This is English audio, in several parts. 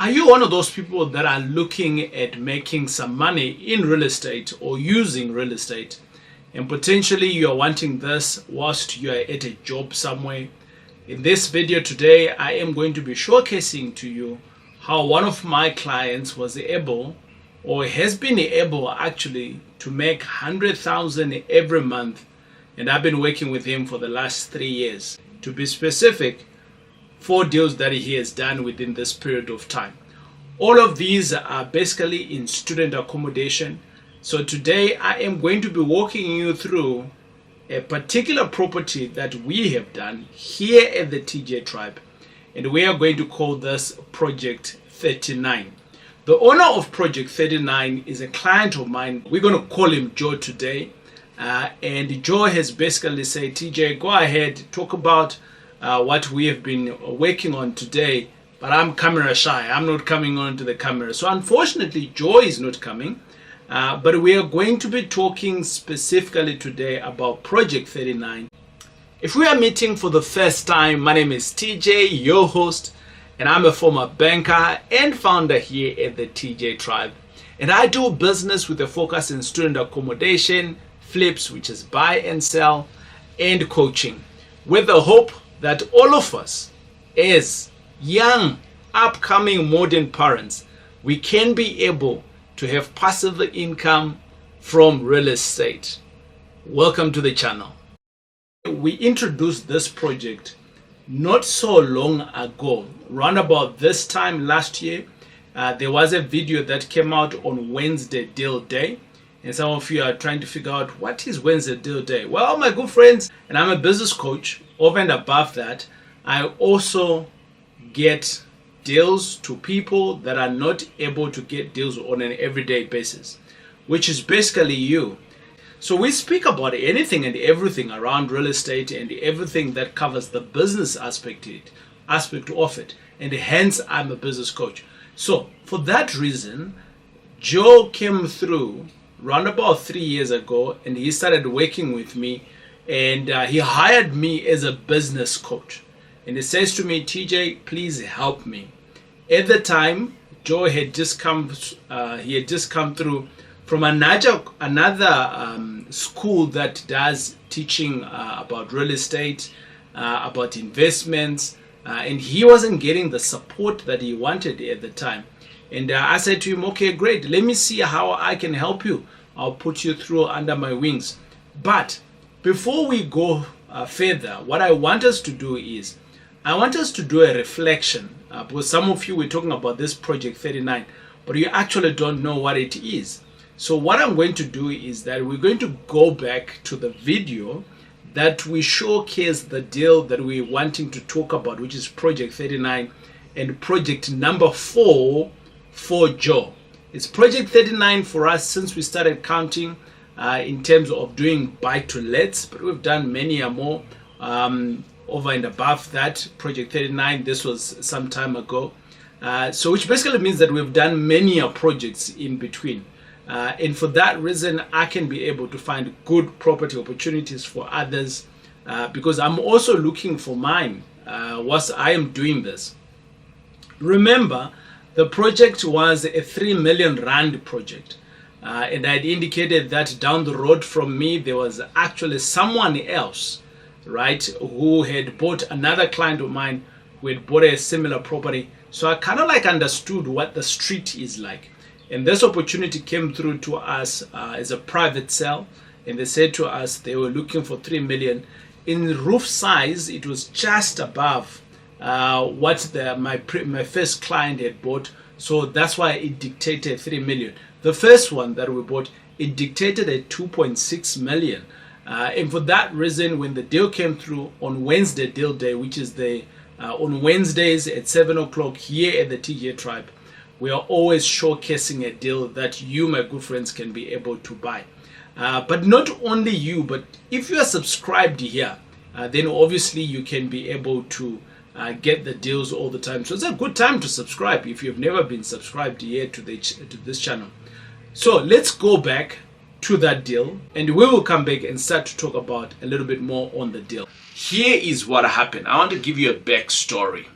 Are you one of those people that are looking at making some money in real estate or using real estate, and potentially you are wanting this whilst you are at a job somewhere? In this video today, I am going to be showcasing to you how one of my clients was able, or has been able actually, to make 100,000 every month, and I've been working with him for the last 3 years. To be specific, 4 deals that he has done within this period of time. All of these are basically in student accommodation. So today I am going to be walking you through a particular property that we have done here at the TJ Tribe, and we are going to call this Project 39. The owner of Project 39 is a client of mine. We're going to call him Joe today, and Joe has basically said, TJ, go ahead, talk about what we have been working on today, but I'm camera shy. I'm not coming on to the camera. So unfortunately, Joe is not coming, but we are going to be talking specifically today about Project 39. If we are meeting for the first time, my name is TJ, your host, and I'm a former banker and founder here at the TJ Tribe. And I do business with a focus in student accommodation, flips, which is buy and sell, and coaching, with the hope that all of us, as young, upcoming modern parents, we can be able to have passive income from real estate. Welcome to the channel. We introduced this project not so long ago, around about this time last year. There was a video that came out on Wednesday Deal Day, and some of you are trying to figure out what is Wednesday Deal Day. Well, my good friends, and I'm a business coach. Over and above that, I also get deals to people that are not able to get deals on an everyday basis, which is basically you. So we speak about anything and everything around real estate and everything that covers the business aspect of it, and hence I'm a business coach. So for that reason, Joe came through around about 3 years ago, and he started working with me, and he hired me as a business coach. And he says to me, TJ, please help me. At the time, Joe had just come through from another school that does teaching about real estate, about investments, and he wasn't getting the support that he wanted at the time. And I said to him, okay, great, let me see how I can help you. I'll put you through under my wings. But before we go further, what I want us to do is, I want us to do a reflection, because some of you were talking about this Project 39, but you actually don't know what it is. So what I'm going to do is that we're going to go back to the video that we showcase the deal that we're wanting to talk about, which is Project 39 and project number 4 for Joe. It's Project 39 for us since we started counting in terms of doing buy-to-lets, but we've done many more over and above that. Project 39, this was some time ago. So which basically means that we've done many projects in between. And for that reason, I can be able to find good property opportunities for others, because I'm also looking for mine whilst I am doing this. Remember, the project was a 3 million rand project. And I'd indicated that down the road from me, there was actually someone else, right, who had bought, another client of mine who had bought a similar property. So I kind of like understood what the street is like. And this opportunity came through to us as a private sale. And they said to us they were looking for 3 million. In roof size, it was just above what my first client had bought. So that's why it dictated 3 million. The first one that we bought, it dictated a 2.6 million. And for that reason, when the deal came through on Wednesday Deal Day, which is on Wednesdays at 7 o'clock here at the TJ Tribe, we are always showcasing a deal that you, my good friends, can be able to buy. But not only you, but if you are subscribed here, then obviously you can be able to get the deals all the time. So it's a good time to subscribe if you've never been subscribed here to this channel. So let's go back to that deal, and we will come back and start to talk about a little bit more on the deal. Here is what happened. I want to give you a backstory.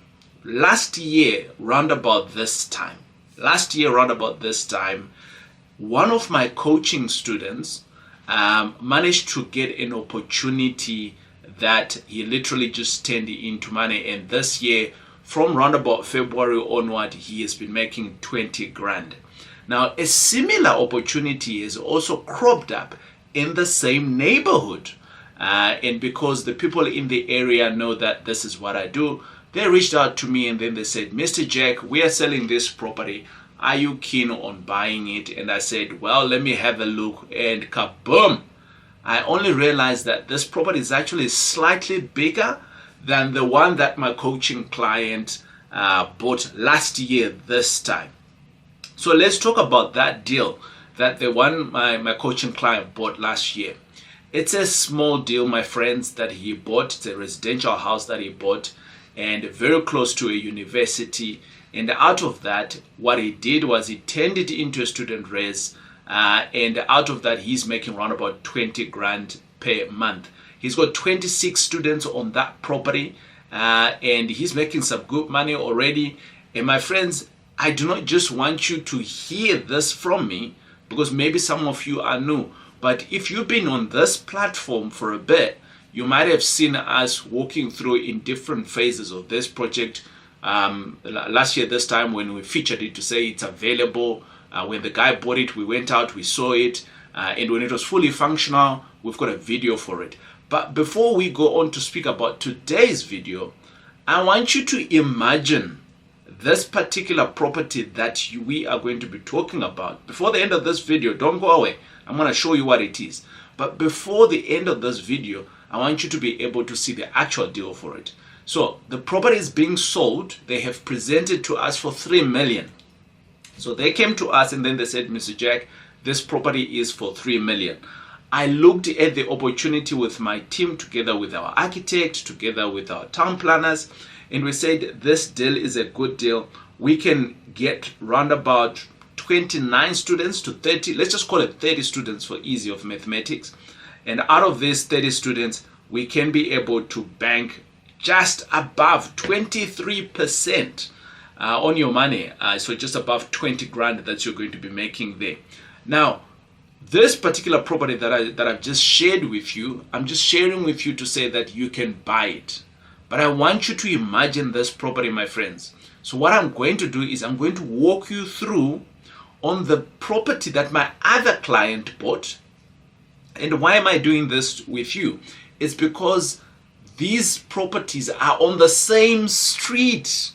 last year, round about this time, one of my coaching students managed to get an opportunity that he literally just turned into money. And this year, from round about February onward, he has been making 20 grand. Now, a similar opportunity is also cropped up in the same neighborhood. And because the people in the area know that this is what I do, they reached out to me and then they said, Mr. Jack, we are selling this property. Are you keen on buying it? And I said, well, let me have a look. And kaboom! I only realized that this property is actually slightly bigger than the one that my coaching client bought last year this time. So let's talk about that deal that the one my coaching client bought last year. It's a small deal, my friends, that he bought. It's a residential house that he bought and very close to a university. And out of that, what he did was he turned it into a student res. And out of that, he's making around about 20 grand per month. He's got 26 students on that property, and he's making some good money already. And my friends, I do not just want you to hear this from me, because maybe some of you are new. But if you've been on this platform for a bit, you might have seen us walking through in different phases of this project. Last year, this time when we featured it to say it's available, when the guy bought it, we went out, we saw it, and when it was fully functional, we've got a video for it. But before we go on to speak about today's video, I want you to imagine this particular property that we are going to be talking about. Before the end of this video, don't go away. I'm going to show you what it is. But before the end of this video, I want you to be able to see the actual deal for it. So the property is being sold. They have presented to us for 3 million. So they came to us and then they said, Mr. Jack, this property is for 3 million. I looked at the opportunity with my team, together with our architect, together with our town planners, and we said this deal is a good deal. We can get round about 29 students to 30, let's just call it 30 students for ease of mathematics. And out of these 30 students, we can be able to bank just above 23% on your money. So just above 20 grand that you're going to be making there. Now, this particular property that I've just shared with you, I'm just sharing with you to say that you can buy it. But I want you to imagine this property, my friends. So what I'm going to do is I'm going to walk you through on the property that my other client bought. And why am I doing this with you? It's because these properties are on the same street.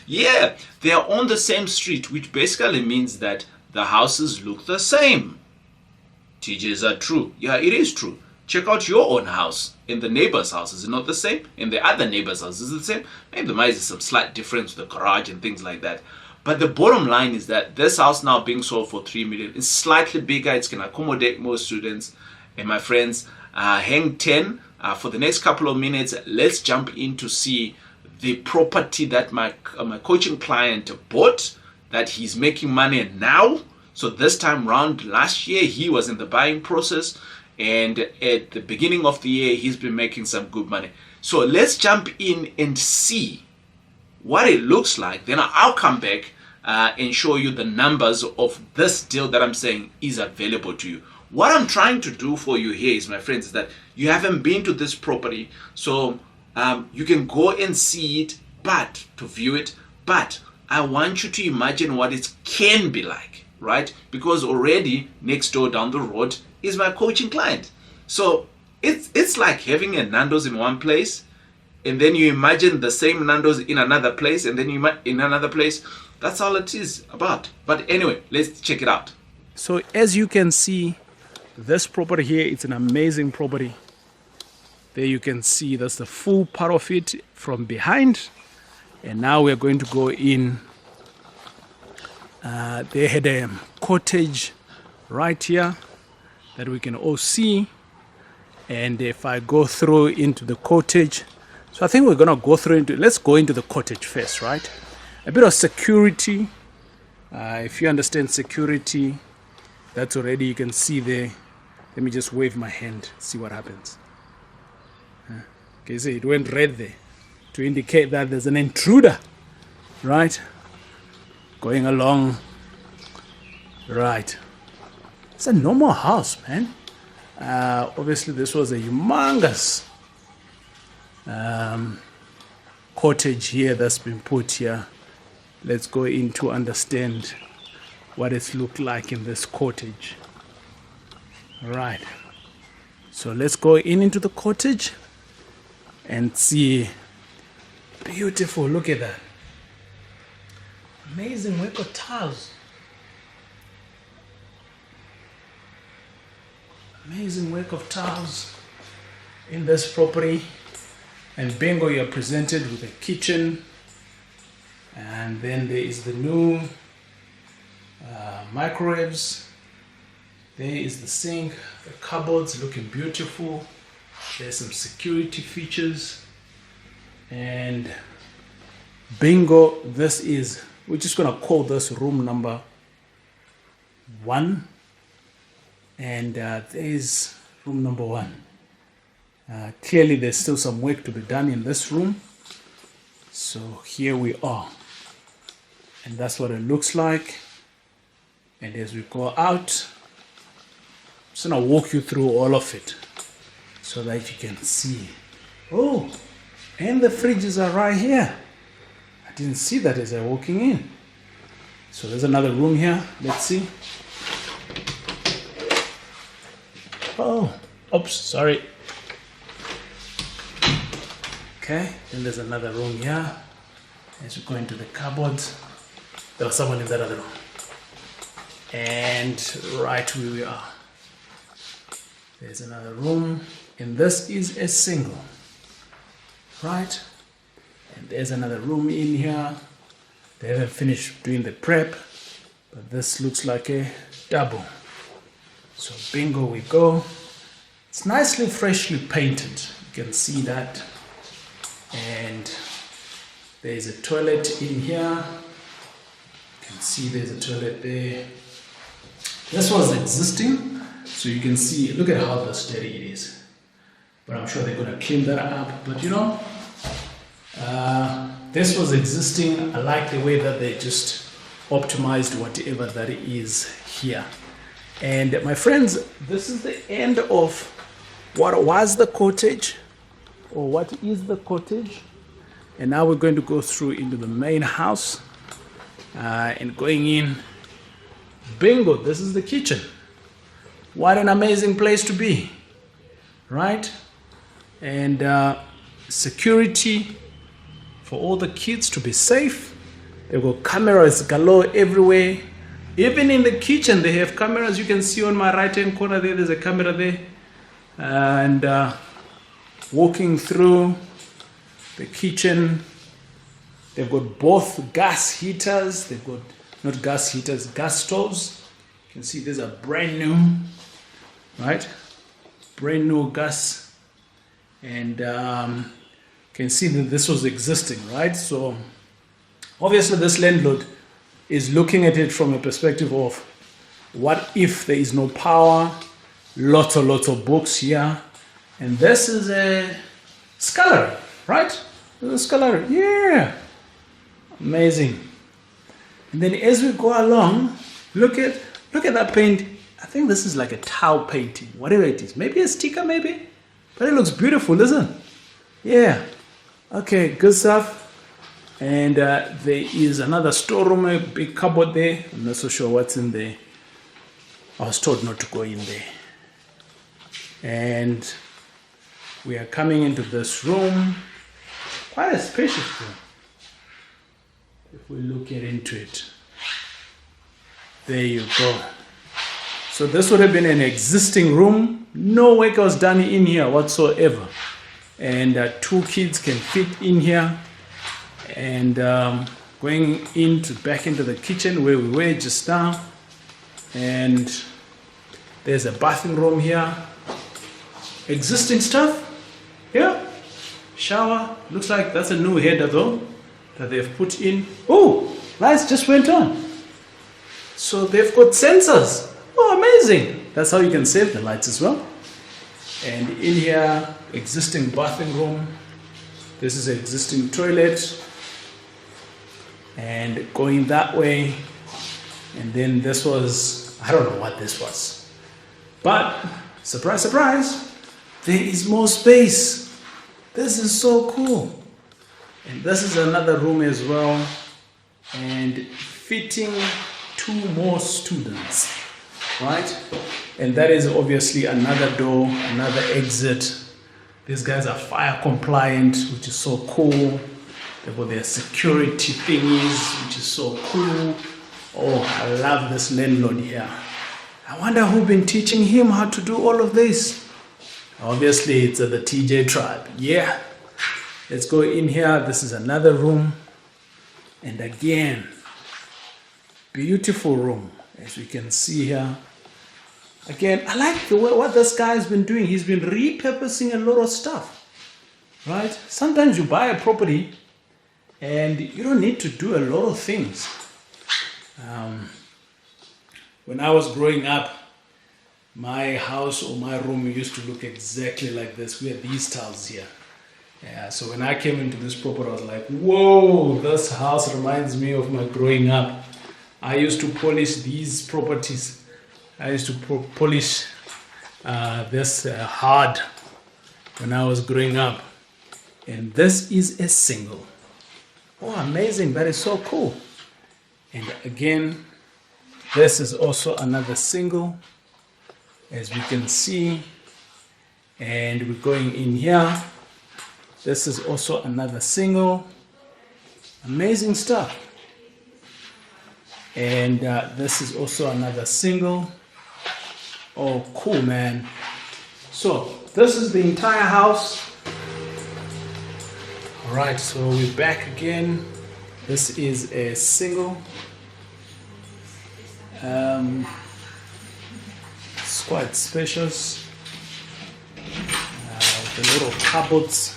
Yeah, they are on the same street, which basically means that the houses look the same. TJs are true. Yeah, it is true. Check out your own house. In the neighbor's house, is it not the same? In the other neighbor's house, is it the same? Maybe there might be some slight difference with the garage and things like that. But the bottom line is that this house now being sold for 3 million is slightly bigger. It's going to accommodate more students. And my friends, hang 10 for the next couple of minutes. Let's jump in to see the property that my coaching client bought, that he's making money now. So this time round, last year, he was in the buying process. And at the beginning of the year, he's been making some good money. So let's jump in and see what it looks like. Then I'll come back and show you the numbers of this deal that I'm saying is available to you. What I'm trying to do for you here is, my friends, is that you haven't been to this property. So you can go and see it, but to view it, but I want you to imagine what it can be like, right? Because already next door down the road is my coaching client. So it's like having a Nando's in one place, and then you imagine the same Nando's in another place, and then you in another place. That's all it is about. But anyway, let's check it out. So as you can see, this property here, it's an amazing property. There you can see that's the full part of it from behind. And now we're going to go in. They had a cottage right here that we can all see. And if I go through into the cottage, so I think we're going to go through into, let's go into the cottage first, right? A bit of security. If you understand security, that's already, you can see there. Let me just wave my hand, see what happens. Okay, see, it went red there. to indicate that there's an intruder, right? Going along, right? It's a normal house, man. Obviously, this was a humongous cottage here that's been put here. Let's go in to understand what it's looked like in this cottage. All right. So let's go into the cottage and see. Beautiful. Look at that. Amazing work of tiles. Amazing work of tiles in this property. And bingo, you're presented with a kitchen. And then there is the new microwaves. There is the sink, the cupboards looking beautiful. There's some security features. And bingo, we're just gonna call this room number 1. And there's room number 1. Clearly there's still some work to be done in this room. So here we are. And that's what it looks like. And as we go out, I'm just gonna walk you through all of it so that you can see. Oh, and the fridges are right here. I didn't see that as I was walking in. So there's another room here. Let's see. Oh, oops, sorry. Okay, then there's another room here. As we go into the cupboards, there was someone in that other room. And right where we are, there's another room, and this is a single, right? And there's another room in here. They haven't finished doing the prep, but this looks like a double. So bingo we go. It's nicely freshly painted. You can see that. And there's a toilet in here. You can see there's a toilet there. This was existing, so you can see, look at how dirty it is. But I'm sure they're gonna clean that up. But you know, this was existing. I like the way that they just optimized whatever that is here. And my friends, this is the end of what was the cottage, or what is the cottage. And now we're going to go through into the main house and going in. Bingo, this is the kitchen. What an amazing place to be, right? And security for all the kids to be safe. They've got cameras galore everywhere. Even in the kitchen, they have cameras. You can see on my right-hand corner there's a camera there. And walking through the kitchen, they've got both gas heaters. They've got, not gas heaters, gas stoves. You can see these are brand new, right? Brand new gas. And you can see that this was existing, right? So obviously this landlord is looking at it from a perspective of what if there is no power. Lots of books here. And this is a scullery, right? There's a scullery, yeah. Amazing. And then as we go along, look at that paint. I think this is like a tile painting, whatever it is. Maybe a sticker, maybe. But it looks beautiful, doesn't it? Yeah. Okay, good stuff. And there is another storeroom, a big cupboard there. I'm not so sure what's in there. I was told not to go in there. And we are coming into this room. Quite a spacious room. If we look into it. There you go. So this would have been an existing room. No work was done in here whatsoever. And 2 kids can fit in here. And going back into the kitchen where we were just now. And there's a bathing room here. Existing stuff. Yeah. Shower. Looks like that's a new header though that they've put in. Oh, lights just went on. So they've got sensors. Oh, amazing. That's how you can save the lights as well. And in here, existing bathing room. This is an existing toilet, and going that way, and then this was, I don't know what this was, but surprise, surprise, there is more space. This is so cool. And this is another room as well, and fitting 2 more students, right? And that is obviously another door, another exit. These guys are fire compliant, which is so cool. They've got their security thingies, which is so cool. Oh, I love this landlord here. I wonder who's been teaching him how to do all of this. Obviously, it's the TJ tribe. Yeah. Let's go in here. This is another room. And again, beautiful room, as we can see here. Again, I like the way what this guy has been doing. He's been repurposing a lot of stuff, right? Sometimes you buy a property and you don't need to do a lot of things. When I was growing up, my house or my room used to look exactly like this. We had these tiles here. Yeah, so when I came into this property, I was like, whoa, this house reminds me of my growing up. I used to polish these properties. I used to polish this hard when I was growing up. And this is a single. Oh, amazing. That is so cool. And again, this is also another single, as we can see. And we're going in here. This is also another single. Amazing stuff. And this is also another single. Oh, cool, man. So this is the entire house. All right, so we're back again. This is a single. It's quite spacious. The little cupboards.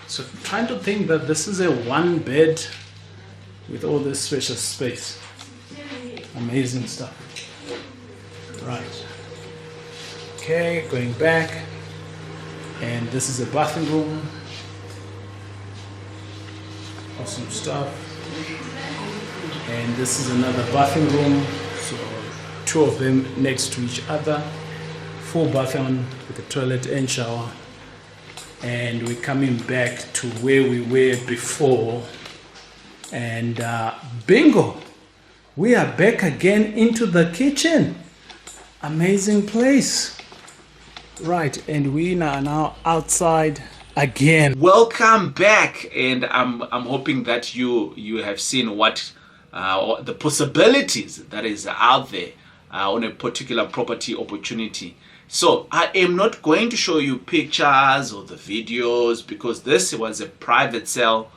So I'm trying to think that this is a 1 bed with all this spacious space. Amazing stuff. Right. Okay, going back. And this is a bathing room. Awesome stuff. And this is another bathing room. So 2 of them next to each other. Full bathroom with a toilet and shower. And we're coming back to where we were before. And bingo! We are back again into the kitchen. Amazing place. Right, and we are now outside again. Welcome back, and I'm hoping that you have seen what the possibilities that is out there on a particular property opportunity. So I am not going to show you pictures or the videos because this was a private sale.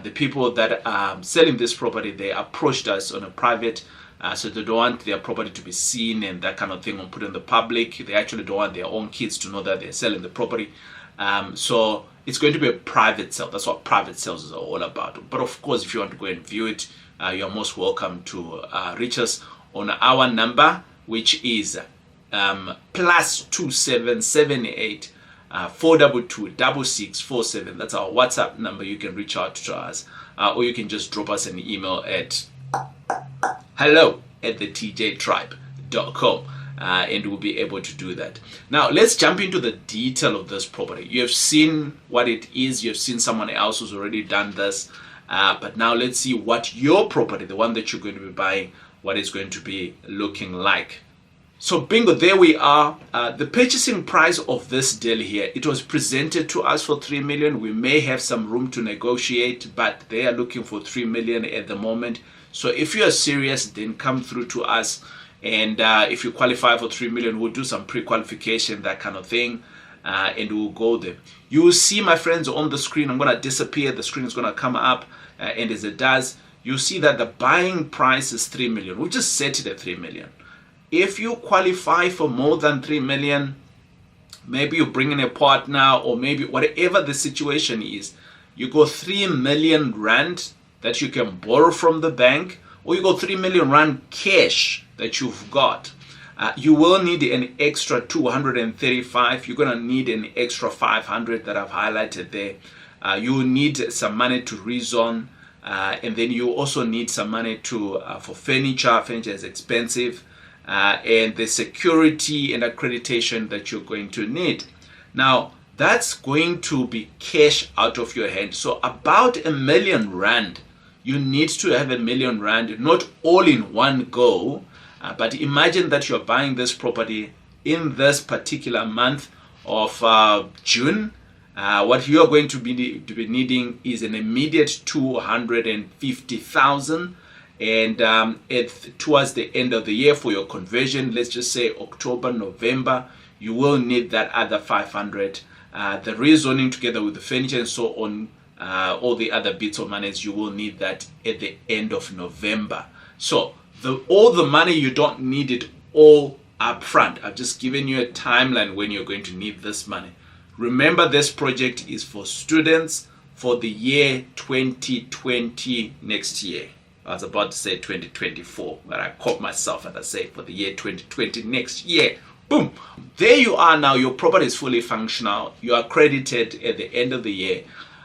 The people that are selling this property, they approached us on a private, so they don't want their property to be seen and that kind of thing and put in the public. They actually don't want their own kids to know that they're selling the property. So it's going to be a private sale. That's what private sales are all about. But of course, if you want to go and view it, you're most welcome to reach us on our number, which is +2778 422-6647. That's our WhatsApp number. You can reach out to us, or you can just drop us an email at hello@thetjtribe.com, and we'll be able to do that. Now let's jump into the detail of this property. You have seen what it is. You have seen someone else who's already done this, but now let's see what your property, the one that you're going to be buying, what it's going to be looking like. So bingo, there we are. The purchasing price of this deal here, it was presented to us for 3 million. We may have some room to negotiate, but they are looking for 3 million at the moment. So if you are serious, then come through to us. And if you qualify for 3 million, we'll do some pre-qualification, that kind of thing. And we'll go there. You will see, my friends, on the screen. I'm going to disappear. The screen is going to come up. And as it does, you see that the buying price is 3 million. We'll just set it at 3 million. If you qualify for more than 3 million, maybe you bring in a partner, or maybe whatever the situation is, you go 3 million rand that you can borrow from the bank, or you go 3 million rand cash that you've got. You will need an extra 235. You're going to need an extra 500 that I've highlighted there. You will need some money to rezone, and then you also need some money to for furniture. Furniture is expensive, and the security and accreditation that you're going to need. Now, that's going to be cash out of your hand. So about R1,000,000. You need to have R1,000,000, not all in one go, but imagine that you're buying this property in this particular month of June. What you are going to be needing is an immediate 250,000, and towards the end of the year for your conversion, let's just say October, November, you will need that other 500. The rezoning together with the furniture and so on, all the other bits of money, you will need that at the end of November. So all the money, you don't need it all up front. I've just given you a timeline when you're going to need this money. Remember, this project is for students for the year 2020 next year. I was about to say 2024, but I caught myself and I say for the year 2020 next year. Boom. There you are now. Your property is fully functional. You are accredited at the end of the year.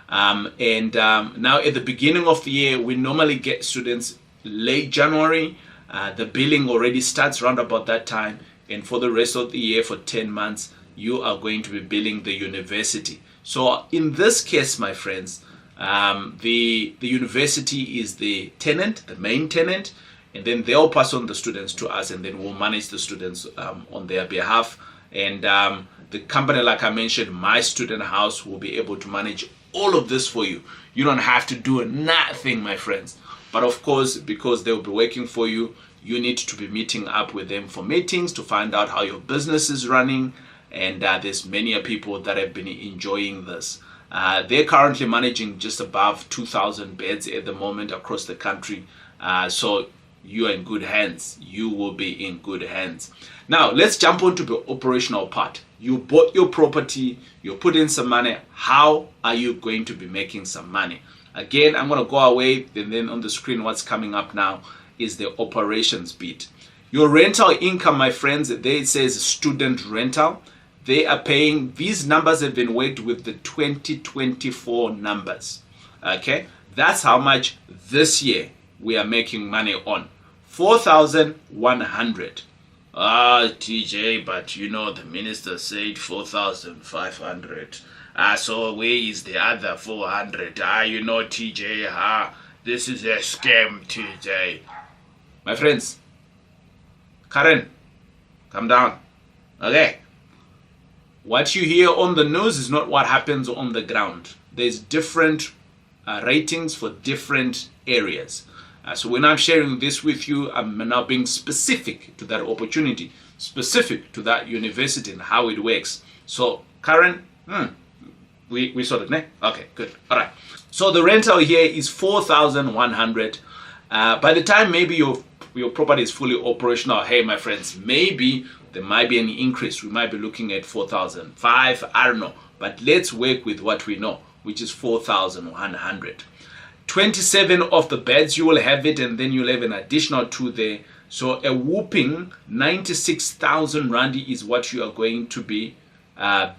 Now at the beginning of the year, we normally get students late January. The billing already starts around about that time. And for the rest of the year, for 10 months, you are going to be billing the university. So in this case, my friends, the university is the tenant, the main tenant, and then they'll pass on the students to us, and then we'll manage the students on their behalf. And the company, like I mentioned, My Student House, will be able to manage all of this for you. You don't have to do nothing, my friends. But of course, because they'll be working for you, you need to be meeting up with them for meetings to find out how your business is running. And there's many people that have been enjoying this. They're currently managing just above 2,000 beds at the moment across the country. So you are in good hands. You will be in good hands. Now, let's jump on to the operational part. You bought your property, you put in some money. How are you going to be making some money? Again, I'm going to go away, and then on the screen, what's coming up now is the operations bit. Your rental income, my friends, there it says student rental. They are paying, these numbers have been worked with the 2024 numbers. Okay, that's how much this year we are making money on. 4,100. TJ, but you know the minister said 4,500. So where is the other 400? You know, TJ, this is a scam, TJ. My friends, Karen, come down. Okay. What you hear on the news is not what happens on the ground. There's different ratings for different areas. So when I'm sharing this with you, I'm now being specific to that opportunity, specific to that university and how it works. So Karen, we sorted, ne? Okay, good. All right. So the rental here is 4,100. By the time maybe your property is fully operational, hey, my friends, maybe there might be an increase. We might be looking at 4,500. I don't know. But let's work with what we know, which is 4,100. 27 of the beds, you will have it, and then you'll have an additional 2 there. So a whooping 96,000 Rand is what you are going to be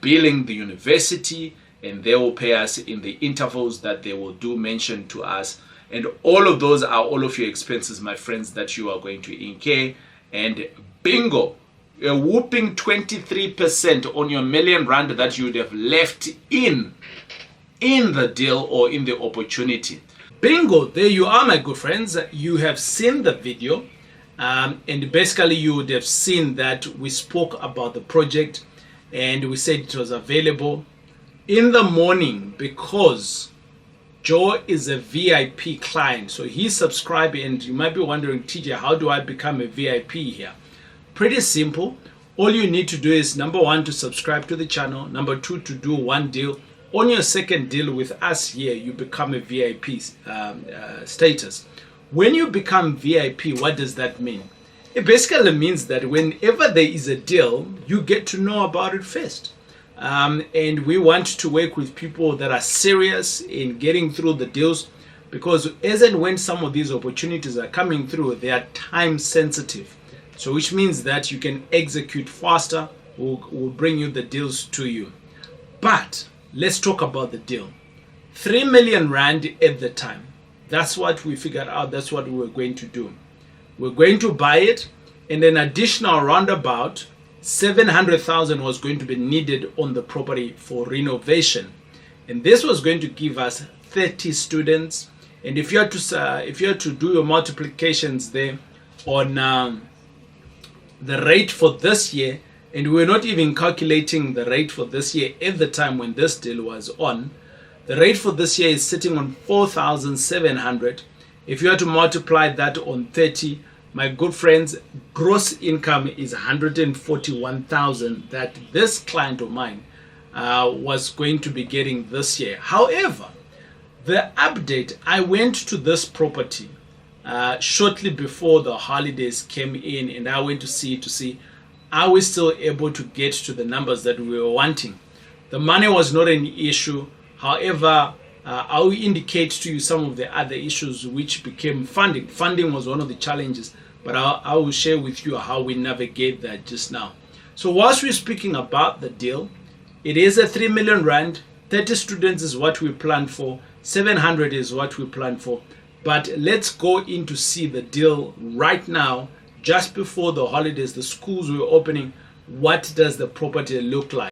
billing the university, and they will pay us in the intervals that they will do mention to us. And all of those are all of your expenses, my friends, that you are going to incur. And bingo, a whooping 23% on your R1,000,000 that you would have left in the deal or in the opportunity. Bingo, there you are, my good friends. You have seen the video, and basically you would have seen that we spoke about the project and we said it was available in the morning because Joe is a VIP client. So he's subscribed, and you might be wondering, TJ, how do I become a VIP here? Pretty simple. All you need to do is, number 1, to subscribe to the channel. Number 2, to do one deal. On your second deal with us here, you become a VIP status. When you become VIP, what does that mean? It basically means that whenever there is a deal, you get to know about it first. And we want to work with people that are serious in getting through the deals, because as and when some of these opportunities are coming through, they are time sensitive. So which means that you can execute faster, we'll bring you the deals to you. But let's talk about the deal. 3 million rand at the time. That's what we figured out. That's what we were going to do. We're going to buy it, and an additional roundabout 700,000 was going to be needed on the property for renovation, and this was going to give us 30 students. And if you had to do your multiplications there on the rate for this year, and we're not even calculating the rate for this year at the time when this deal was on, the rate for this year is sitting on 4,700. If you had to multiply that on 30, my good friends, gross income is 141,000 that this client of mine was going to be getting this year. However, the update, I went to this property shortly before the holidays came in, and I went to see are we still able to get to the numbers that we were wanting. The money was not an issue. However, I will indicate to you some of the other issues which became funding. Funding was one of the challenges, but I will share with you how we navigate that just now. So whilst we're speaking about the deal, it is a 3 million rand, 30 students is what we planned for, 700 is what we planned for. But let's go in to see the deal right now, just before the holidays, the schools were opening. What does the property look like?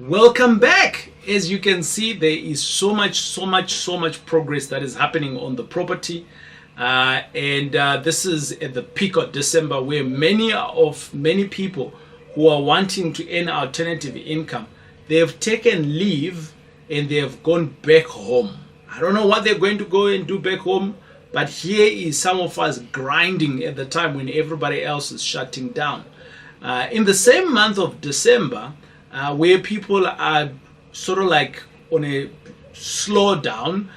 Welcome back. As you can see, there is so much progress that is happening on the property. And this is at the peak of December, where many people who are wanting to earn alternative income, they have taken leave and they have gone back home. I don't know what they're going to go and do back home, but here is some of us grinding at the time when everybody else is shutting down. In the same month of December, where people are sort of like on a slow down,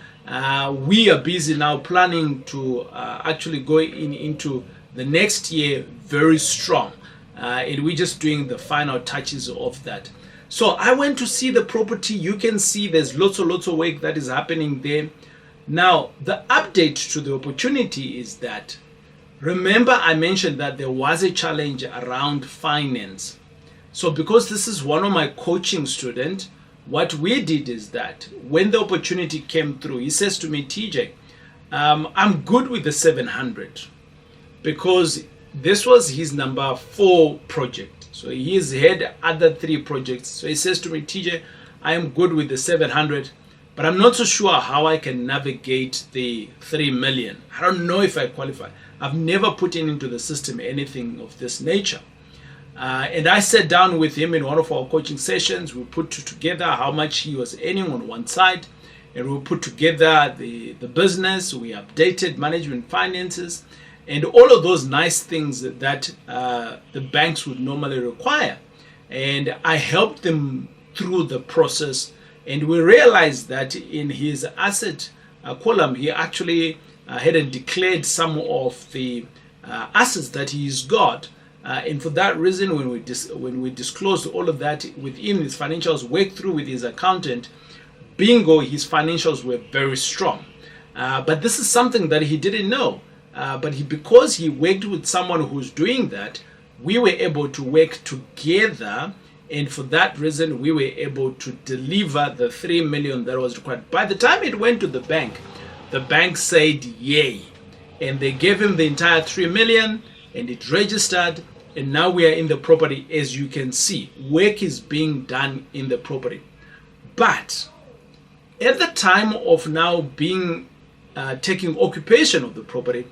we are busy now planning to actually go into the next year very strong. And we're just doing the final touches of that. So I went to see the property. You can see there's lots of work that is happening there. Now, the update to the opportunity is that, remember I mentioned that there was a challenge around finance. So because this is one of my coaching students, what we did is that when the opportunity came through, he says to me, TJ, I'm good with the 700 because this was his number 4 project. So he's had other 3 projects. So he says to me, TJ, I am good with the 700, but I'm not so sure how I can navigate the 3 million. I don't know if I qualify. I've never put into the system anything of this nature. And I sat down with him in one of our coaching sessions. We put together how much he was earning on one side, and we put together the business. We updated management finances and all of those nice things that the banks would normally require. And I helped them through the process, and we realized that in his asset column, he actually hadn't declared some of the assets that he's got. And for that reason, when we disclosed all of that within his financials, worked through with his accountant, bingo, his financials were very strong. But this is something that he didn't know. Because he worked with someone who's doing that, we were able to work together. And for that reason, we were able to deliver the 3 million that was required. By the time it went to the bank said yay. And they gave him the entire 3 million and it registered. And now we are in the property. As you can see, work is being done in the property. But at the time of now being taking occupation of the property,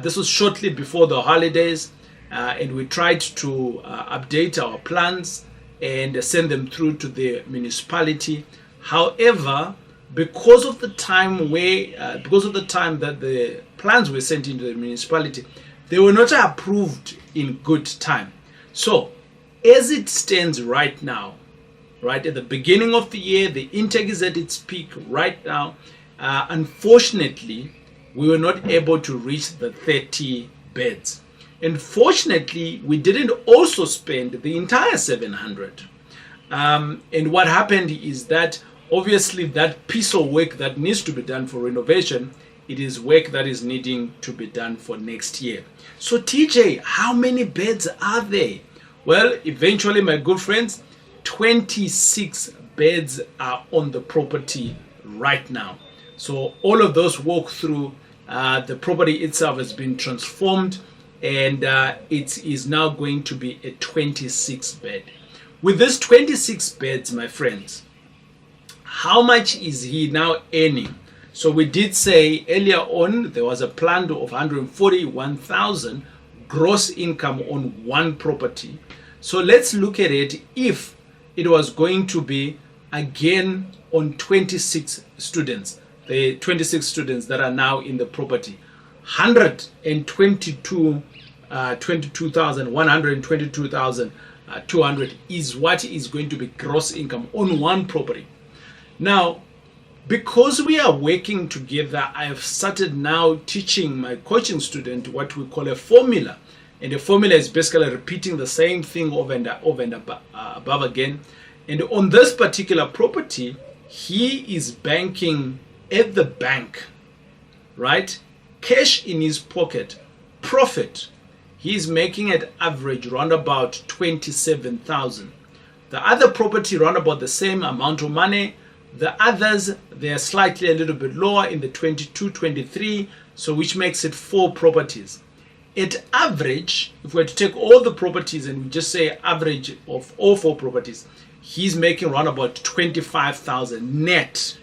this was shortly before the holidays, and we tried to update our plans and send them through to the municipality. However, because of the time that the plans were sent into the municipality, they were not approved in good time. So as it stands right now, right at the beginning of the year, the intake is at its peak right now. Unfortunately, we were not able to reach the 30 beds. And fortunately, we didn't also spend the entire 700. And what happened is that obviously that piece of work that needs to be done for renovation, it is work that is needing to be done for next year. So TJ, how many beds are there? Well, eventually, my good friends, 26 beds are on the property right now. So all of those walk through, the property itself has been transformed, and it is now going to be a 26 bed. With this 26 beds, my friends, how much is he now earning? So we did say earlier on there was a plan of 141,000 gross income on one property. So let's look at it if it was going to be again on 26 students. The 26 students that are now in the property, 122,200 is what is going to be gross income on one property. Now, because we are working together, I have started now teaching my coaching student what we call a formula. And the formula is basically repeating the same thing over and above again. And on this particular property, he is banking at the bank, right? Cash in his pocket, profit. He's making at average around about 27,000. The other property around about the same amount of money. The others, they're slightly a little bit lower in the 22, 23, so which makes it 4 properties. At average, if we were to take all the properties and we just say average of all 4 properties, he's making around about 25,000 net.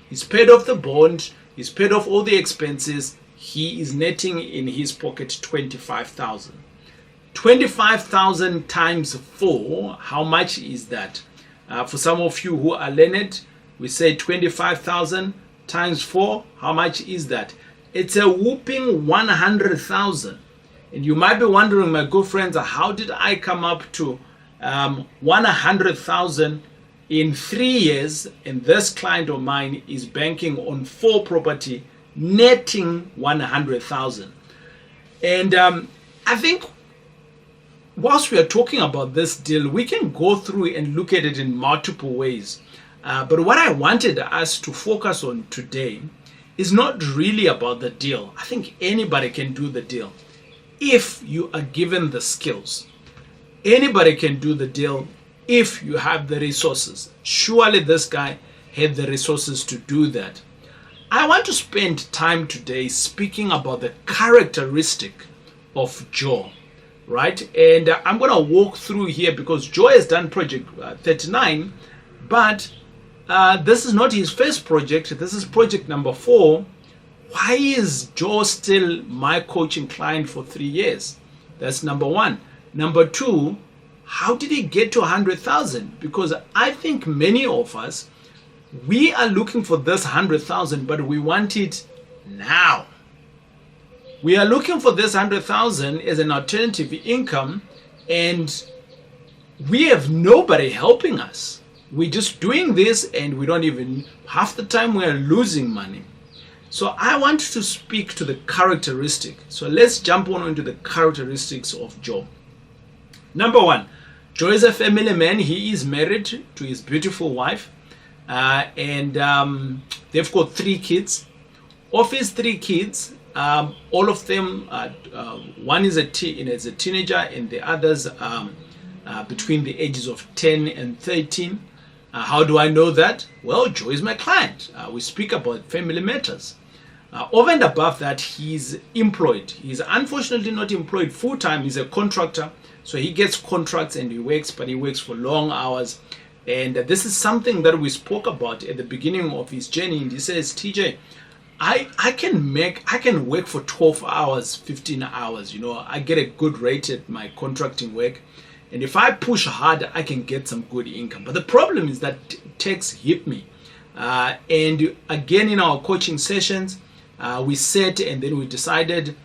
He's paid off the bond, he's paid off all the expenses, he is netting in his pocket 25,000. 25,000 times 4, how much is that? For some of you who are learned, we say 25,000 times 4, how much is that? It's a whooping 100,000. And you might be wondering, my good friends, how did I come up to 100,000 in 3 years? And this client of mine is banking on 4 property, netting 100,000. And I think whilst we are talking about this deal, we can go through and look at it in multiple ways. But what I wanted us to focus on today is not really about the deal. I think anybody can do the deal if you are given the skills. Anybody can do the deal if you have the resources. Surely this guy had the resources to do that. I want to spend time today speaking about the characteristic of Joe, right? And I'm going to walk through here because Joe has done project 39, but this is not his first project. This is project number 4. Why is Joe still my coaching client for 3 years? That's number 1. Number 2, how did he get to 100,000? Because I think many of us, we are looking for this 100,000, but we want it now. We are looking for this 100,000 as an alternative income, and we have nobody helping us. We're just doing this, and we don't even, half the time we are losing money. So I want to speak to the characteristic. So let's jump on into the characteristics of Joe. Number 1, Joe is a family man. He is married to his beautiful wife, and they've got 3 kids. Of his 3 kids, all of them, one is a teenager, and the others between the ages of 10 and 13. How do I know that? Well, Joe is my client. We speak about family matters. Over and above that, he's employed. He's unfortunately not employed full-time. He's a contractor. So he gets contracts and he works, but he works for long hours. And this is something that we spoke about at the beginning of his journey. And he says, TJ, I can work for 12 hours, 15 hours. You know, I get a good rate at my contracting work. And if I push hard, I can get some good income. But the problem is that tax hit me. And again, in our coaching sessions, we said, and then we decided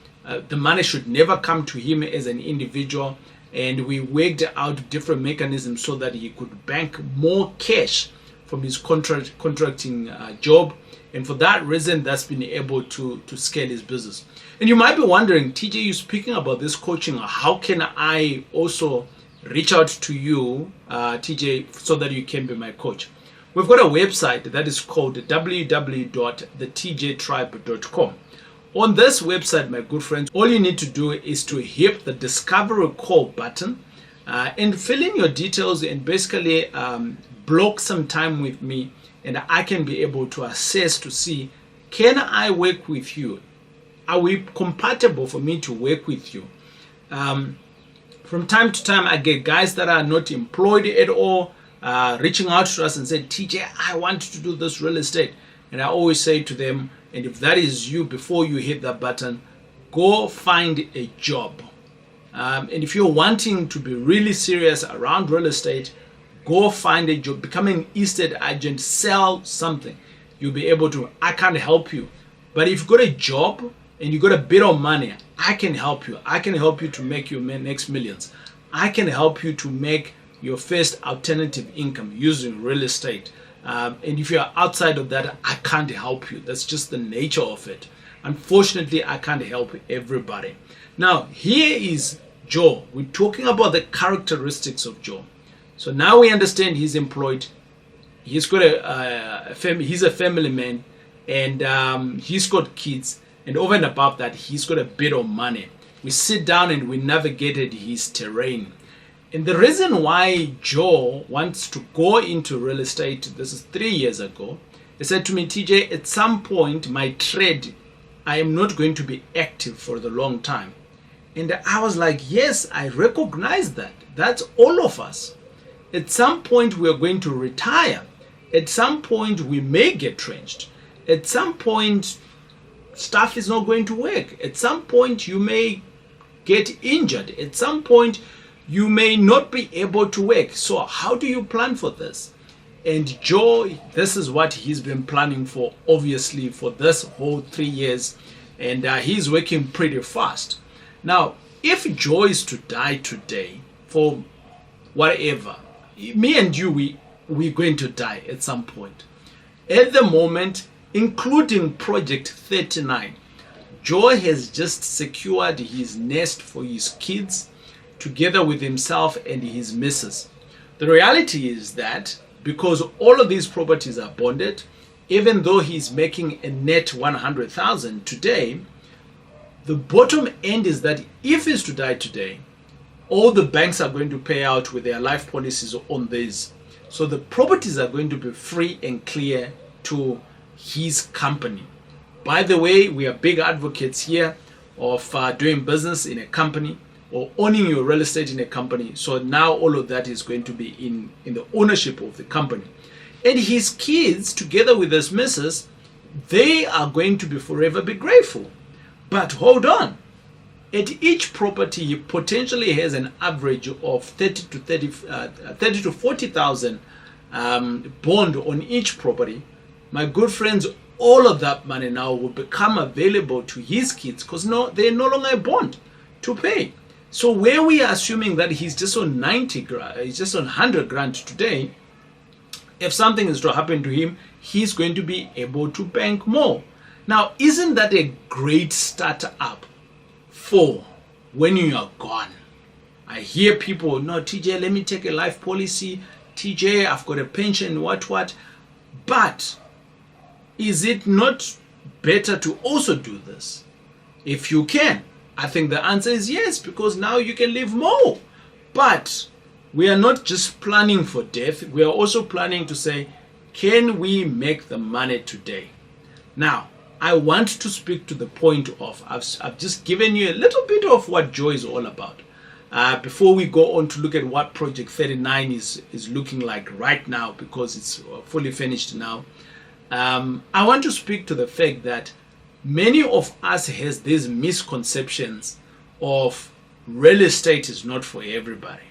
the money should never come to him as an individual. And we worked out different mechanisms so that he could bank more cash from his contracting job. And for that reason, that's been able to scale his business. And you might be wondering, TJ, you're speaking about this coaching. How can I also reach out to you, TJ, so that you can be my coach? We've got a website that is called www.thetjtribe.com. On this website, my good friends, all you need to do is to hit the discovery call button and fill in your details and basically block some time with me, and I can be able to assess to see, can I work with you? Are we compatible for me to work with you? From time to time, I get guys that are not employed at all reaching out to us and say, TJ, I want to do this real estate. And I always say to them, and if that is you, before you hit that button, go find a job. And if you're wanting to be really serious around real estate, go find a job, become an estate agent, sell something. You'll be able to. I can't help you. But if you've got a job and you got a bit of money, I can help you. I can help you to make your next millions. I can help you to make your first alternative income using real estate. And if you're outside of that, I can't help you. That's just the nature of it. Unfortunately, I can't help everybody. Now, here is Joe. We're talking about the characteristics of Joe. So now we understand he's employed. He's got a family. He's a family man, and he's got kids. And over and above that, he's got a bit of money. We sit down and we navigated his terrain. And the reason why Joe wants to go into real estate, this is 3 years ago, he said to me, TJ, at some point, my trade, I am not going to be active for the long time. And I was like, yes, I recognize that. That's all of us. At some point, we are going to retire. At some point, we may get trenched. At some point, stuff is not going to work. At some point you may get injured. At some point you may not be able to work. So how do you plan for this? And Joe, this is what he's been planning for, obviously, for this whole 3 years. And he's working pretty fast. Now, if Joe is to die today for whatever, me and you, we're going to die at some point. At the moment, including Project 39, Joe has just secured his nest for his kids together with himself and his missus. The reality is that because all of these properties are bonded, even though he's making a net 100,000 today, the bottom end is that if he's to die today, all the banks are going to pay out with their life policies on these. So the properties are going to be free and clear to his company. By the way, we are big advocates here of doing business in a company or owning your real estate in a company. So now all of that is going to be in the ownership of the company. And his kids, together with his missus, they are going to be forever be grateful. But hold on. At each property, he potentially has an average of 30 to 40,000 bond on each property. My good friends, all of that money now will become available to his kids because they're no longer a bond to pay. So where we are assuming that he's just on 90 grand, he's just on 100 grand today, if something is to happen to him, he's going to be able to bank more. Now, isn't that a great startup for when you are gone? I hear people, no, TJ, let me take a life policy. TJ, I've got a pension, what. But is it not better to also do this? If you can, I think the answer is yes, because now you can live more. But we are not just planning for death. We are also planning to say, can we make the money today? Now, I want to speak to the point of, I've just given you a little bit of what Joy is all about. Before we go on to look at what Project 39 is looking like right now, because it's fully finished now, I want to speak to the fact that many of us has these misconceptions of real estate is not for everybody.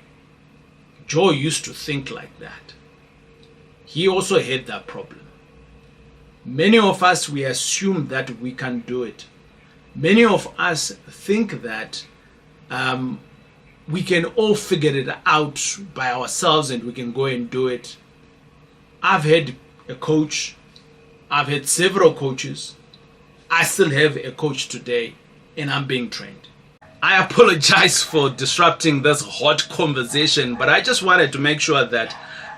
Joe used to think like that. He also had that problem. Many of us, we assume that we can do it. Many of us think that we can all figure it out by ourselves and we can go and do it. I've had a coach. I've had several coaches. I still have a coach today and I'm being trained. I apologize for disrupting this hot conversation, but I just wanted to make sure that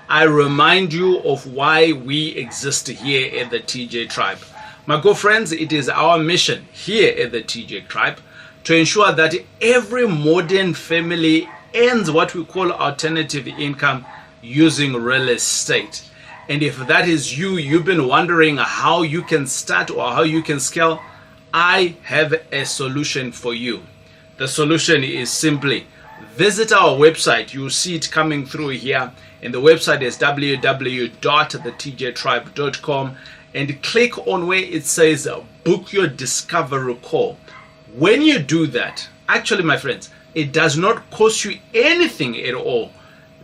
I remind you of why we exist here at the TJ Tribe. My good friends, it is our mission here at the TJ Tribe to ensure that every modern family earns what we call alternative income using real estate. And if that is you, you've been wondering how you can start or how you can scale, I have a solution for you. The solution is simply visit our website. You'll see it coming through here. And the website is www.thetjtribe.com, and click on where it says book your discovery call. When you do that, actually, my friends, it does not cost you anything at all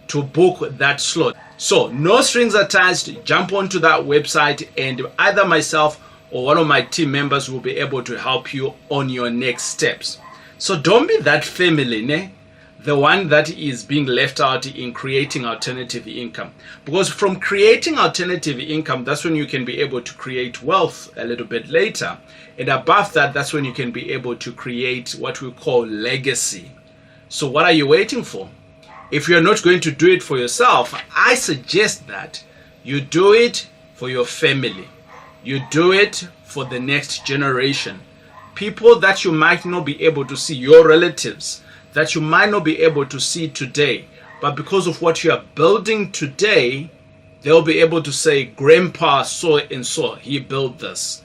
to book that slot. So no strings attached. Jump onto that website and either myself or one of my team members will be able to help you on your next steps. So don't be that family, ne? The one that is being left out in creating alternative income. Because from creating alternative income, that's when you can be able to create wealth a little bit later. And above that, that's when you can be able to create what we call legacy. So what are you waiting for? If you're not going to do it for yourself, I suggest that you do it for your family. You do it for the next generation. People that you might not be able to see, your relatives, that you might not be able to see today, but because of what you are building today, they'll be able to say, Grandpa so and so, he built this.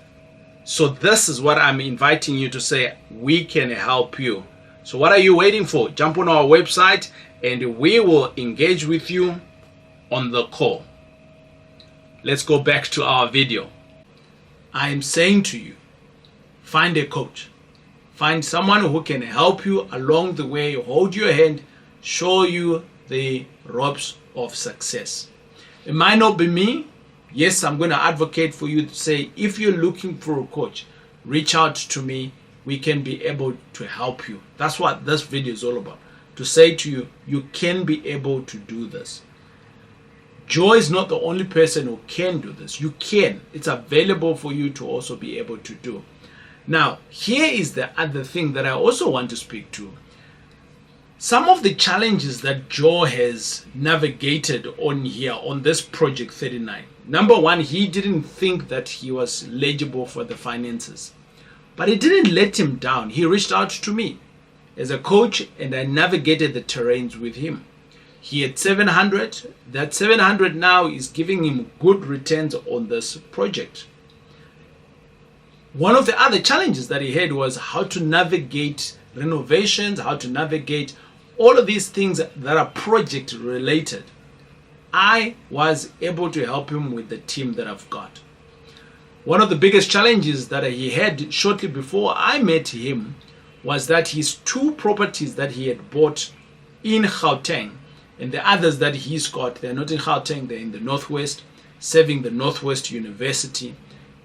So this is what I'm inviting you to say, we can help you. So what are you waiting for? Jump on our website and we will engage with you on the call. Let's go back to our video. I am saying to you find a coach. Find someone who can help you along the way, hold your hand, show you the ropes of success. It might not be me. Yes, I'm going to advocate for you to say, if you're looking for a coach, reach out to me. We can be able to help you. That's what this video is all about. To say to you, you can be able to do this. Joe is not the only person who can do this. You can. It's available for you to also be able to do. Now, here is the other thing that I also want to speak to. Some of the challenges that Joe has navigated on here, on this Project 39. Number one, he didn't think that he was eligible for the finances. But it didn't let him down. He reached out to me as a coach, and I navigated the terrains with him. He had 700. That 700 now is giving him good returns on this project. One of the other challenges that he had was how to navigate renovations, how to navigate all of these things that are project related. I was able to help him with the team that I've got. One of the biggest challenges that he had shortly before I met him was that his 2 properties that he had bought in Gauteng, and the others that he's got, they're not in Gauteng, they're in the Northwest, serving the Northwest University.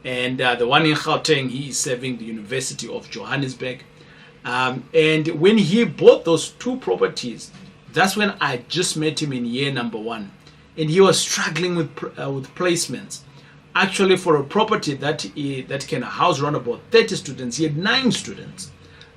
And the one in Gauteng, he is serving the University of Johannesburg. And when he bought those 2 properties, that's when I just met him in year number 1. And he was struggling with placements. Actually, for a property that can house around about 30 students, he had 9 students.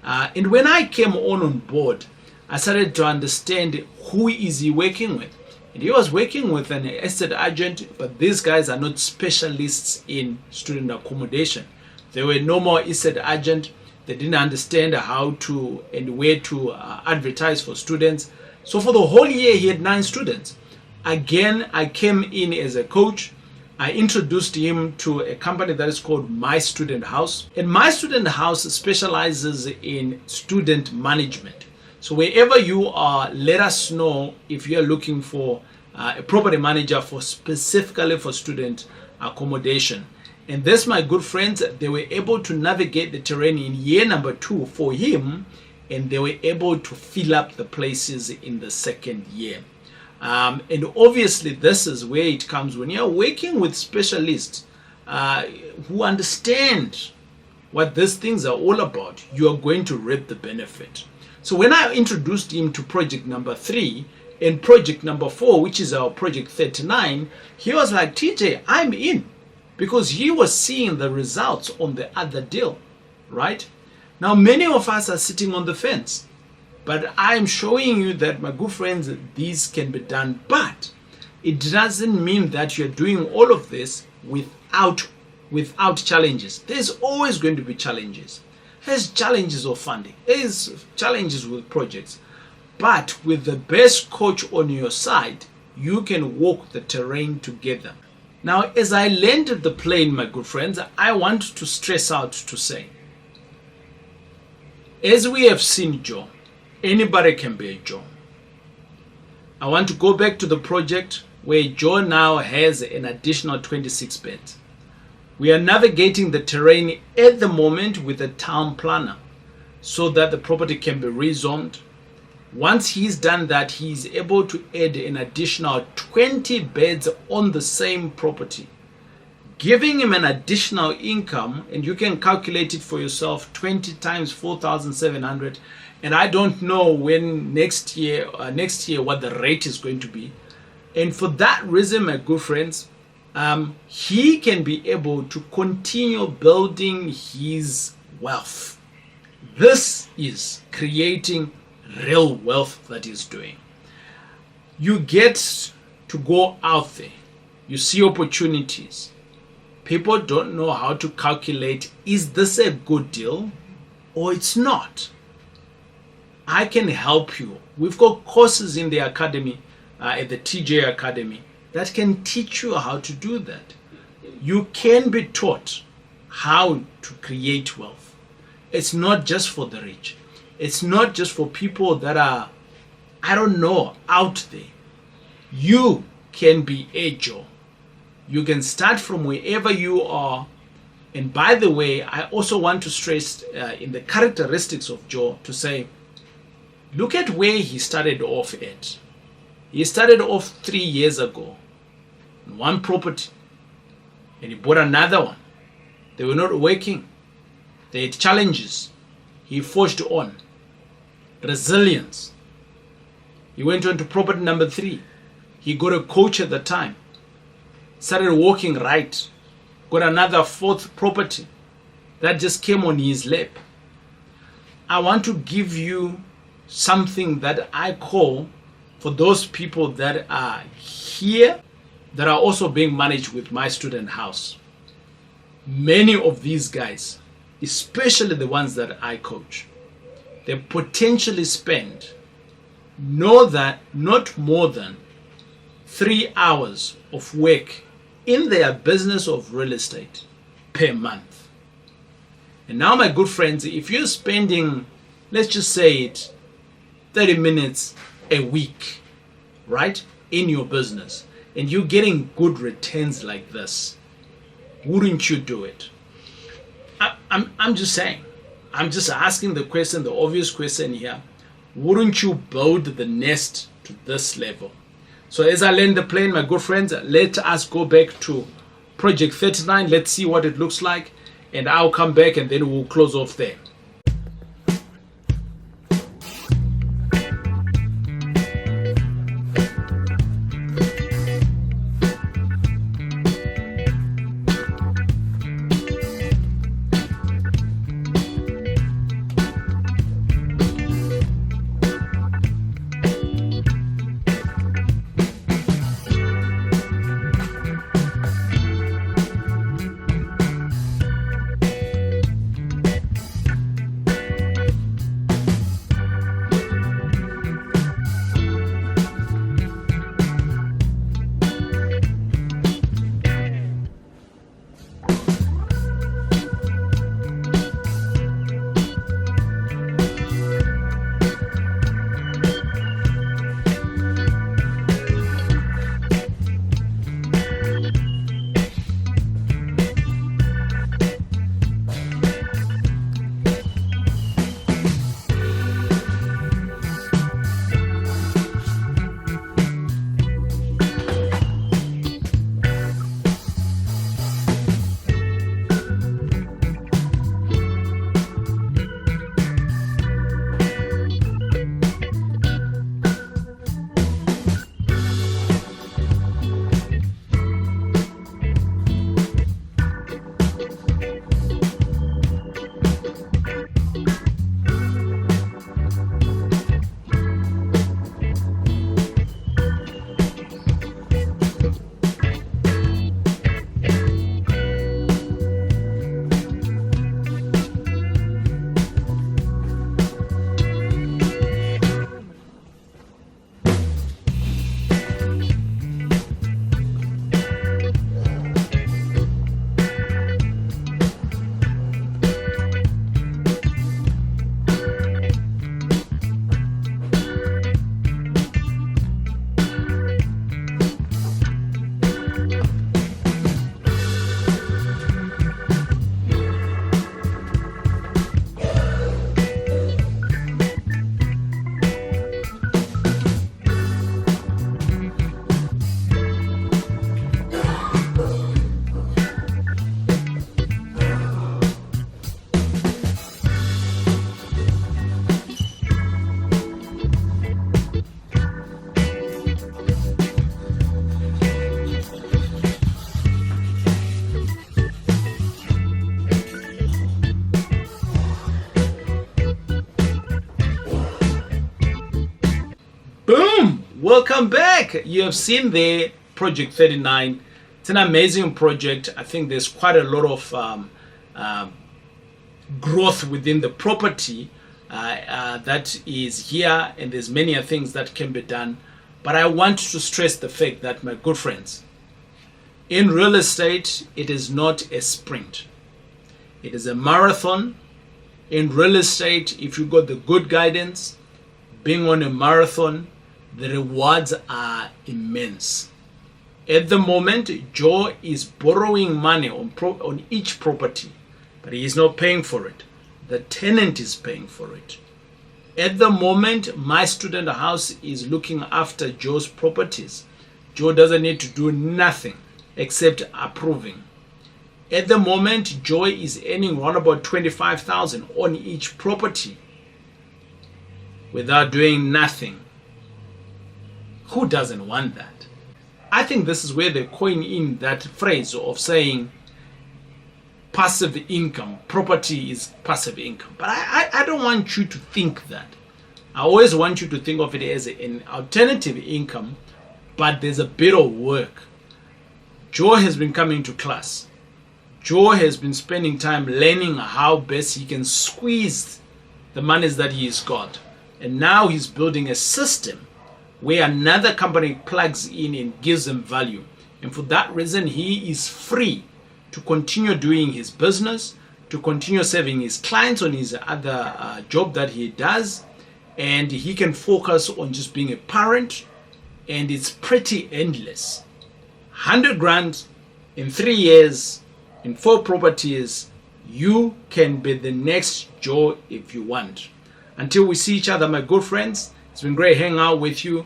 And when I came on board, I started to understand who is he working with. And he was working with an estate agent, but these guys are not specialists in student accommodation. They were normal estate agent. They didn't understand how to and where to advertise for students. So for the whole year, he had 9 students. Again, I came in as a coach. I introduced him to a company that is called My Student House. And My Student House specializes in student management. So wherever you are, let us know if you're looking for a property manager for specifically for student accommodation. And this, my good friends, they were able to navigate the terrain in year number 2 for him, and they were able to fill up the places in the second year. And obviously, this is where it comes when you're working with specialists who understand what these things are all about. You are going to reap the benefit. So when I introduced him to project number 3 and project number 4, which is our project 39, he was like, TJ, I'm in, because he was seeing the results on the other deal, right? Now, many of us are sitting on the fence, but I'm showing you that, my good friends, these can be done, but it doesn't mean that you're doing all of this without challenges. There's always going to be challenges. There's challenges of funding. There's challenges with projects. But with the best coach on your side, you can walk the terrain together. Now, as I landed the plane, my good friends, I want to stress out to say, as we have seen Joe, anybody can be a Joe. I want to go back to the project where Joe now has an additional 26 beds. We are navigating the terrain at the moment with a town planner so that the property can be rezoned. Once he's done that, he's able to add an additional 20 beds on the same property, giving him an additional income, and you can calculate it for yourself, 20 times 4,700. And I don't know when next year what the rate is going to be. And for that reason, my good friends, he can be able to continue building his wealth. This is creating real wealth that he's doing. You get to go out there. You see opportunities. People don't know how to calculate, is this a good deal or it's not? I can help you. We've got courses in the academy, at the TJ Academy, that can teach you how to do that. You can be taught how to create wealth. It's not just for the rich. It's not just for people that are, out there. You can be agile. You can start from wherever you are And by the way, I also want to stress in the characteristics of Joe to say, look at where he started off at. He started off 3 years ago on one property, and he bought another one. They were not working. They had challenges. He forged on. Resilience. He went on to property number 3. He got a coach at the time. Started walking right. Got another 4th property that just came on his lap. I want to give you something that I call, for those people that are here, that are also being managed with my student house. Many of these guys, especially the ones that I coach, they potentially spend not more than 3 hours of work in their business of real estate per month. And now, my good friends, if you're spending, let's just say it, 30 minutes a week, right, in your business, and you're getting good returns like this, wouldn't you do it? I'm just saying. I'm just asking the question, the obvious question here. Wouldn't you build the nest to this level? So as I land the plane, my good friends, let us go back to Project 39. Let's see what it looks like. And I'll come back and then we'll close off there. Welcome back. You have seen the Project 39. It's an amazing project. I think there's quite a lot of growth within the property that is here, and there's many things that can be done. But I want to stress the fact that, my good friends, in real estate, it is not a sprint. It is a marathon. In real estate, if you got the good guidance, being on a marathon, the rewards are immense. At the moment, Joe is borrowing money on each property, but he is not paying for it. The tenant is paying for it. At the moment, my student house is looking after Joe's properties. Joe doesn't need to do nothing except approving. At the moment, Joe is earning around about 25,000 on each property without doing nothing. Who doesn't want that? I think this is where they coin in that phrase of saying passive income. Property is passive income. But I don't want you to think that. I always want you to think of it as an alternative income, but there's a bit of work. Joe has been coming to class. Joe has been spending time learning how best he can squeeze the monies that he's got. And now he's building a system where another company plugs in and gives them value. And for that reason, he is free to continue doing his business, to continue serving his clients on his other job that he does. And he can focus on just being a parent. And it's pretty endless. 100 grand in 3 years, in 4 properties, you can be the next Joe if you want. Until we see each other, my good friends, it's been great hanging out with you.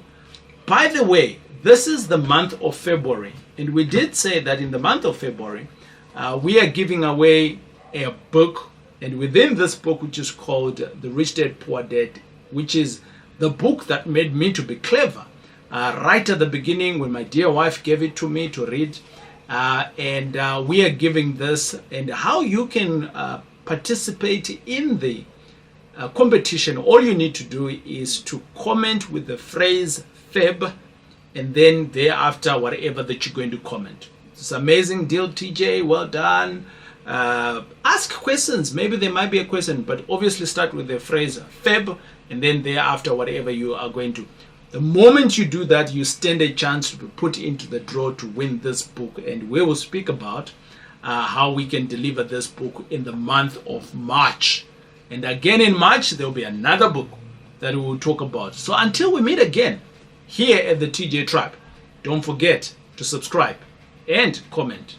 By the way, this is the month of February, and we did say that in the month of February, we are giving away a book, and within this book, which is called The Rich Dad Poor Dad, which is the book that made me to be clever. Right at the beginning, when my dear wife gave it to me to read, and we are giving this, and how you can participate in the competition. All you need to do is to comment with the phrase Feb, and then thereafter whatever that you're going to comment. It's an amazing deal, TJ. Well done. Ask questions. Maybe there might be a question, but obviously start with the phrase Feb, and then thereafter whatever you are going to. The moment you do that, you stand a chance to be put into the draw to win this book, and we will speak about how we can deliver this book in the month of March. And again in March, there will be another book that we will talk about. So until we meet again here at the TJ Tribe, don't forget to subscribe and comment.